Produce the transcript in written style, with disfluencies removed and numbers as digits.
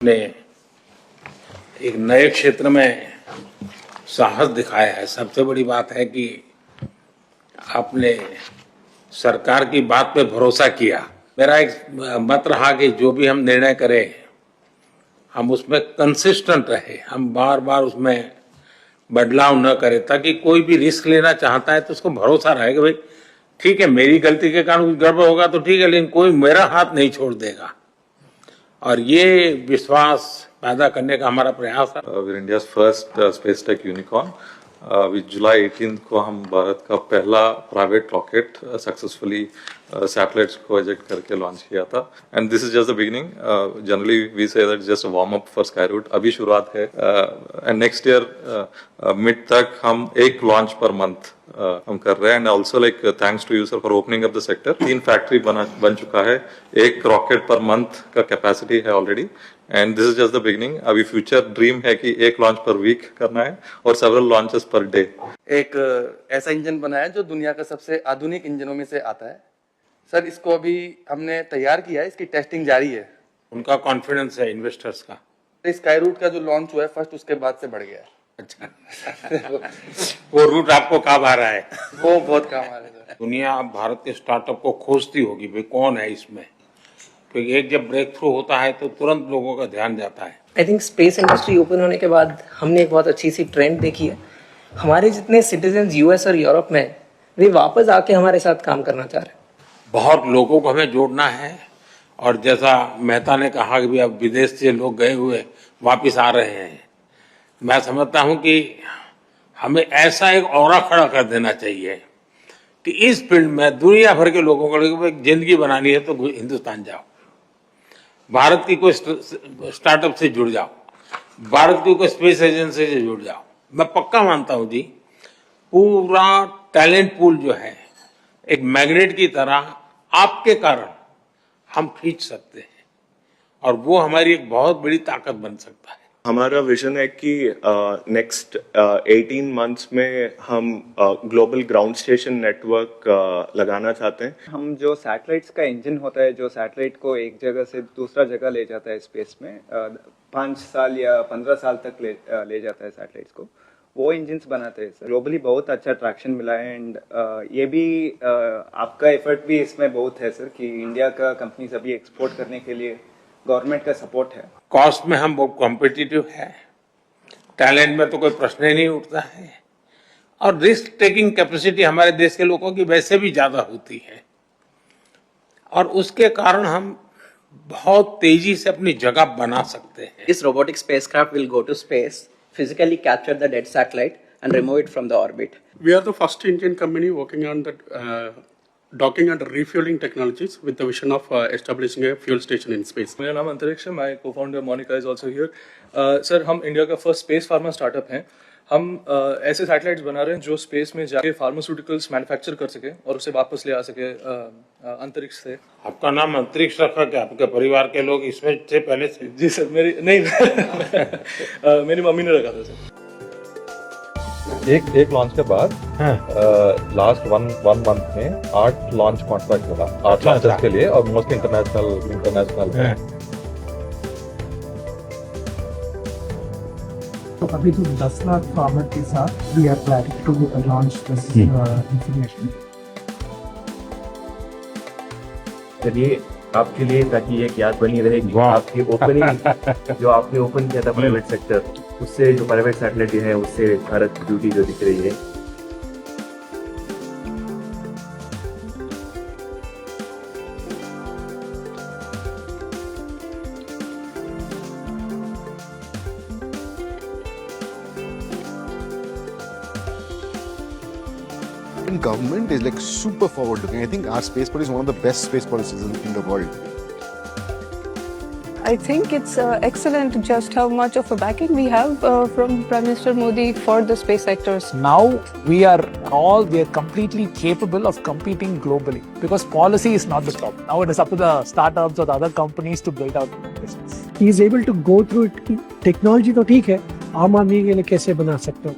ने एक नए क्षेत्र में साहस दिखाया है। सबसे बड़ी बात है कि आपने सरकार की बात पे भरोसा किया। मेरा एक मत रहा कि जो भी हम निर्णय करें हम उसमें कंसिस्टेंट रहे, हम बार बार उसमें बदलाव न करें, ताकि कोई भी रिस्क लेना चाहता है तो उसको भरोसा रहे कि भाई ठीक है, मेरी गलती के कारण कुछ गड़बड़ होगा तो ठीक है, लेकिन कोई मेरा हाथ नहीं छोड़ देगा। और ये विश्वास पैदा करने का हमारा प्रयास है। India first space tech unicorn जुलाई 18 को हम भारत का पहला प्राइवेट रॉकेट सक्सेसफुली सैटेलाइट्स को एजेक्ट करके लॉन्च किया था। And this is just the beginning. Generally we say that just warm up for Skyroot. अभी शुरुआत है एंड नेक्स्ट ईयर मिड तक हम एक लॉन्च पर मंथ हम कर रहे हैं। And also like thanks to you sir for opening up the sector. 3 factory बन चुका है, 1 रॉकेट पर मंथ का कैपेसिटी है already. And this is just the beginning. अभी फ्यूचर ड्रीम है कि 1 लॉन्च पर वीक करना है और सेवरल लॉन्चेस पर डे। एक ऐसा इंजन बनाया है जो दुनिया का सबसे आधुनिक इंजनों में से आता है। सर, इसको अभी हमने तैयार किया है, इसकी टेस्टिंग जारी है। उनका कॉन्फिडेंस है इन्वेस्टर्स का। स्काई रूट का जो लॉन्च हुआ है फर्स्ट, उसके बाद से बढ़ गया है। अच्छा वो रूट आपको काम आ रहा है? वो बहुत काम आ रहा है सर। दुनिया अब भारत के स्टार्टअप को खोजती होगी, भाई कौन है इसमें, क्योंकि एक जब ब्रेक थ्रू होता है तो तुरंत लोगों का ध्यान जाता है। I think space industry open होने के बाद हमने एक बहुत अच्छी सी ट्रेंड देखी है। हमारे जितने सिटीजन यूएस और यूरोप में, वे वापस आके हमारे साथ काम करना चाह रहे हैं। बहुत लोगों को हमें जोड़ना है। और जैसा मेहता ने कहा कि अब विदेश से लोग गए हुए वापिस आ रहे हैं, मैं समझता हूं कि हमें ऐसा एक ऑरा खड़ा कर देना चाहिए कि इस फील्ड में दुनिया भर के लोगों को एक जिंदगी बनानी है तो हिंदुस्तान जाओ, भारत की कोई स्टार्टअप से जुड़ जाओ, भारत की कोई स्पेस एजेंसी से जुड़ जाओ। मैं पक्का मानता हूं जी, पूरा टैलेंट पूल जो है एक मैग्नेट की तरह आपके कारण हम खींच सकते हैं, और वो हमारी एक बहुत बड़ी ताकत बन सकता है। हमारा विजन है कि नेक्स्ट 18 मंथ्स में हम ग्लोबल ग्राउंड स्टेशन नेटवर्क लगाना चाहते हैं। हम जो सैटेलाइट्स का इंजन होता है, जो सैटेलाइट को एक जगह से दूसरा जगह ले जाता है स्पेस में, 5 साल या 15 साल तक ले जाता है सैटेलाइट्स को, वो इंजन्स बनाते हैं सर। ग्लोबली बहुत अच्छा ट्रैक्शन मिला है। एंड ये भी आपका एफर्ट भी इसमें बहुत है सर, कि इंडिया का कंपनीज अभी एक्सपोर्ट करने के लिए गवर्नमेंट का सपोर्ट है। कॉस्ट में हम बहुत कॉम्पिटिटिव है, टैलेंट में तो कोई प्रश्न ही नहीं उठता है, और रिस्क टेकिंग कैपेसिटी हमारे देश के लोगों की वैसे भी ज्यादा होती है, और उसके कारण हम बहुत तेजी से अपनी जगह बना सकते हैं। This robotic spacecraft will go to space, physically capture the dead satellite and remove it from the orbit. We are the first Indian company working on the docking and refueling technologies with the vision of establishing a fuel station in space. मेरा नाम अंतरिक्ष है, my co-founder Monika is also here. Sir, हम India का first space pharma startup हैं। हम ऐसे satellites बना रहे हैं जो स्पेस में जाके फार्मास्यूटिकल्स मैन्युफैक्चर कर सके और उसे वापस ले आ सके अंतरिक्ष से। आपका नाम अंतरिक्ष रखा क्या आपके परिवार के लोग इसमें थे पहले से? जी सर, मेरी नहीं मेरी मम्मी ने रखा था सर। एक लॉन्च के बाद लास्ट वन मंथ में 8 लॉन्च कॉन्ट्रैक्ट मिला, 8 लॉन्चेस के लिए, और मोस्ट इंटरनेशनल। तो अभी तो 10 लाख फार्मर के साथ we are planning to launch this information. चलिए आपके लिए, ताकि एक याद बनी रहेगी आपकी ओपनिंग जो आपने ओपन किया था प्राइवेट सेक्टर, उससे जो प्राइवेट सैटेलाइट है उससे भारत की ब्यूटी जो दिख रही है। And government is like super forward looking. I think our space policy is one of the best space policies in the world. I think it's excellent just how much of a backing we have from Prime Minister Modi for the space sectors. Now we are completely capable of competing globally, because policy is not the problem. Now it is up to the startups or the other companies to build out business. He is able to go through it. Technology तो ठीक है, आम आदमी के लिए कैसे बना सकते हो?